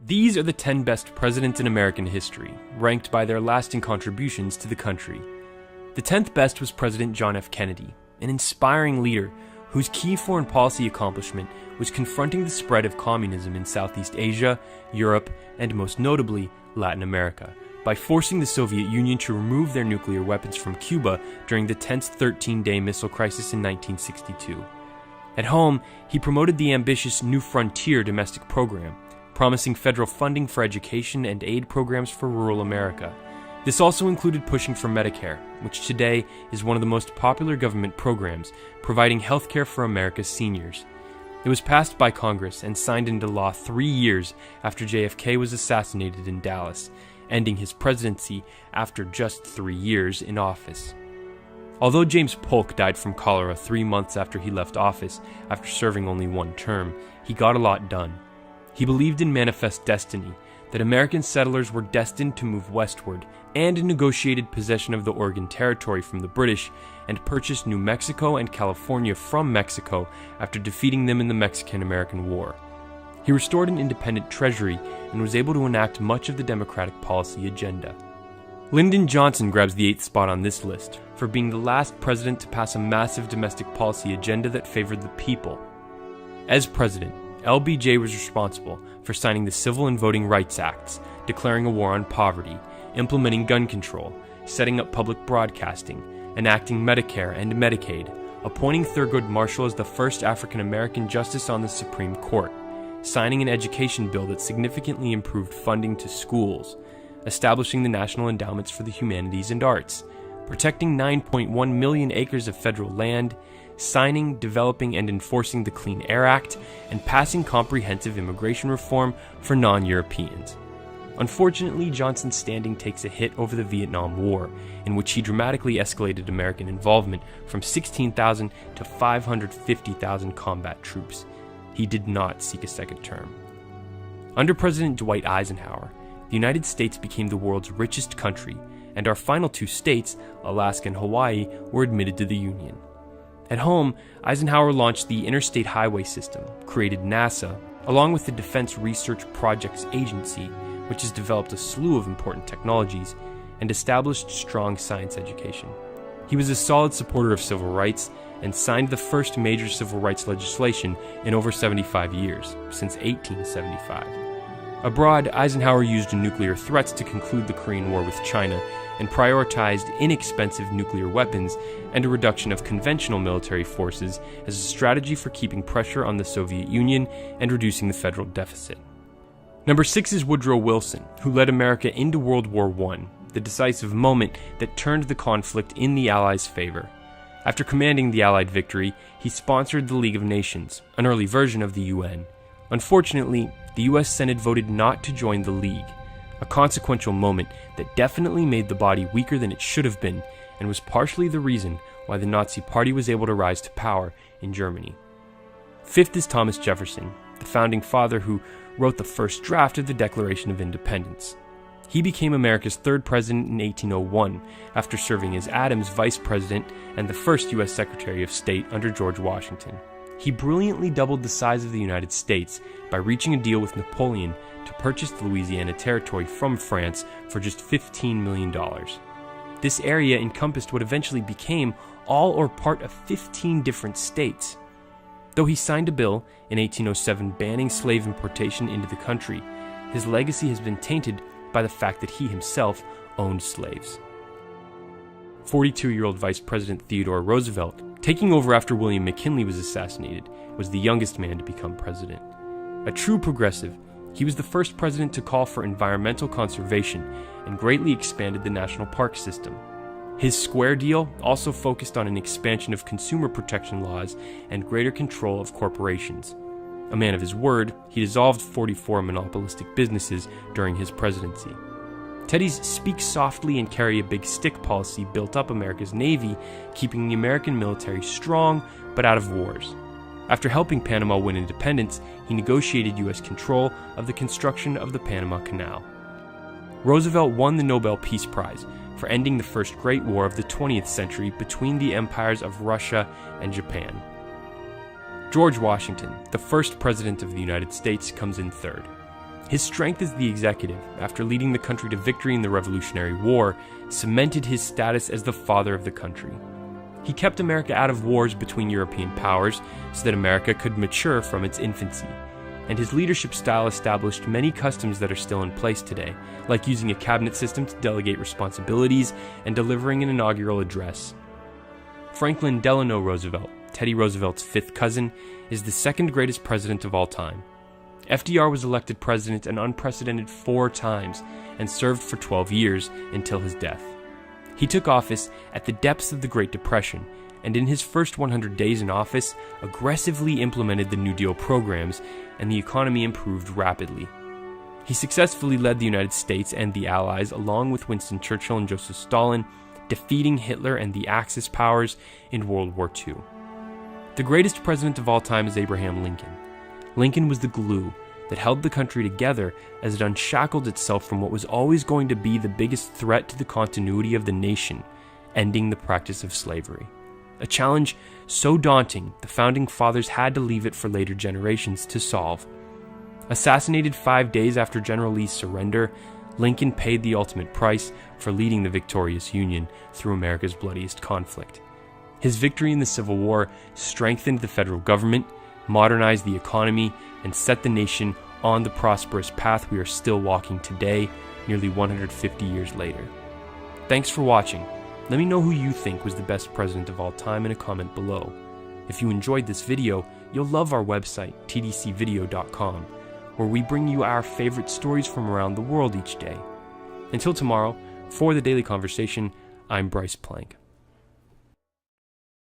These are the 10 best presidents in American history, ranked by their lasting contributions to the country. The 10th best was President John F. Kennedy, an inspiring leader whose key foreign policy accomplishment was confronting the spread of communism in Southeast Asia, Europe, and most notably, Latin America, by forcing the Soviet Union to remove their nuclear weapons from Cuba during the tense 13-day missile crisis in 1962. At home, he promoted the ambitious New Frontier domestic program, promising federal funding for education and aid programs for rural America. This also included pushing for Medicare, which today is one of the most popular government programs, providing health care for America's seniors. It was passed by Congress and signed into law 3 years after JFK was assassinated in Dallas, ending his presidency after just 3 years in office. Although James Polk died from cholera 3 months after he left office after serving only 1 term, he got a lot done. He believed in manifest destiny, that American settlers were destined to move westward, and negotiated possession of the Oregon Territory from the British and purchased New Mexico and California from Mexico after defeating them in the Mexican-American War. He restored an independent treasury and was able to enact much of the Democratic policy agenda. Lyndon Johnson grabs the 8th spot on this list for being the last president to pass a massive domestic policy agenda that favored the people. As president, LBJ was responsible for signing the Civil and Voting Rights Acts, declaring a war on poverty, implementing gun control, setting up public broadcasting, enacting Medicare and Medicaid, appointing Thurgood Marshall as the first African-American justice on the Supreme Court, signing an education bill that significantly improved funding to schools, establishing the National Endowments for the Humanities and Arts, protecting 9.1 million acres of federal land, signing, developing, and enforcing the Clean Air Act, and passing comprehensive immigration reform for non-Europeans. Unfortunately, Johnson's standing takes a hit over the Vietnam War, in which he dramatically escalated American involvement from 16,000 to 550,000 combat troops. He did not seek a second term. Under President Dwight Eisenhower, the United States became the world's richest country, and our final 2 states, Alaska and Hawaii, were admitted to the Union. At home, Eisenhower launched the Interstate Highway System, created NASA, along with the Defense Research Projects Agency, which has developed a slew of important technologies, and established strong science education. He was a solid supporter of civil rights and signed the first major civil rights legislation in over 75 years, since 1875. Abroad, Eisenhower used nuclear threats to conclude the Korean War with China and prioritized inexpensive nuclear weapons and a reduction of conventional military forces as a strategy for keeping pressure on the Soviet Union and reducing the federal deficit. Number 6 is Woodrow Wilson, who led America into World War I, the decisive moment that turned the conflict in the Allies' favor. After commanding the Allied victory, he sponsored the League of Nations, an early version of the UN. Unfortunately, the US Senate voted not to join the League, a consequential moment that definitely made the body weaker than it should have been and was partially the reason why the Nazi Party was able to rise to power in Germany. 5th is Thomas Jefferson, the founding father who wrote the first draft of the Declaration of Independence. He became America's 3rd president in 1801 after serving as Adams' vice president and the first U.S. Secretary of State under George Washington. He brilliantly doubled the size of the United States by reaching a deal with Napoleon to purchase the Louisiana Territory from France for just $15 million. This area encompassed what eventually became all or part of 15 different states. Though he signed a bill in 1807 banning slave importation into the country, his legacy has been tainted by the fact that he himself owned slaves. 42-year-old Vice President Theodore Roosevelt, taking over after William McKinley was assassinated, was the youngest man to become president. A true progressive, he was the first president to call for environmental conservation and greatly expanded the national park system. His Square Deal also focused on an expansion of consumer protection laws and greater control of corporations. A man of his word, he dissolved 44 monopolistic businesses during his presidency. Teddy's speak softly and carry a big stick policy built up America's Navy, keeping the American military strong but out of wars. After helping Panama win independence, he negotiated U.S. control of the construction of the Panama Canal. Roosevelt won the Nobel Peace Prize for ending the first Great War of the 20th century between the empires of Russia and Japan. George Washington, the first president of the United States, comes in 3rd. His strength as the executive, after leading the country to victory in the Revolutionary War, cemented his status as the father of the country. He kept America out of wars between European powers so that America could mature from its infancy. And his leadership style established many customs that are still in place today, like using a cabinet system to delegate responsibilities and delivering an inaugural address. Franklin Delano Roosevelt, Teddy Roosevelt's fifth cousin, is the second greatest president of all time. FDR was elected president an unprecedented 4 times and served for 12 years until his death. He took office at the depths of the Great Depression, and in his first 100 days in office, aggressively implemented the New Deal programs, and the economy improved rapidly. He successfully led the United States and the Allies, along with Winston Churchill and Joseph Stalin, defeating Hitler and the Axis powers in World War II. The greatest president of all time is Abraham Lincoln. Lincoln was the glue that held the country together as it unshackled itself from what was always going to be the biggest threat to the continuity of the nation, ending the practice of slavery. A challenge so daunting, the Founding Fathers had to leave it for later generations to solve. Assassinated 5 days after General Lee's surrender, Lincoln paid the ultimate price for leading the victorious Union through America's bloodiest conflict. His victory in the Civil War strengthened the federal government, modernized the economy, and set the nation on the prosperous path we are still walking today, nearly 150 years later. Thanks for watching. Let me know who you think was the best president of all time in a comment below. If you enjoyed this video, you'll love our website, tdcvideo.com, where we bring you our favorite stories from around the world each day. Until tomorrow, for the Daily Conversation, I'm Bryce Plank.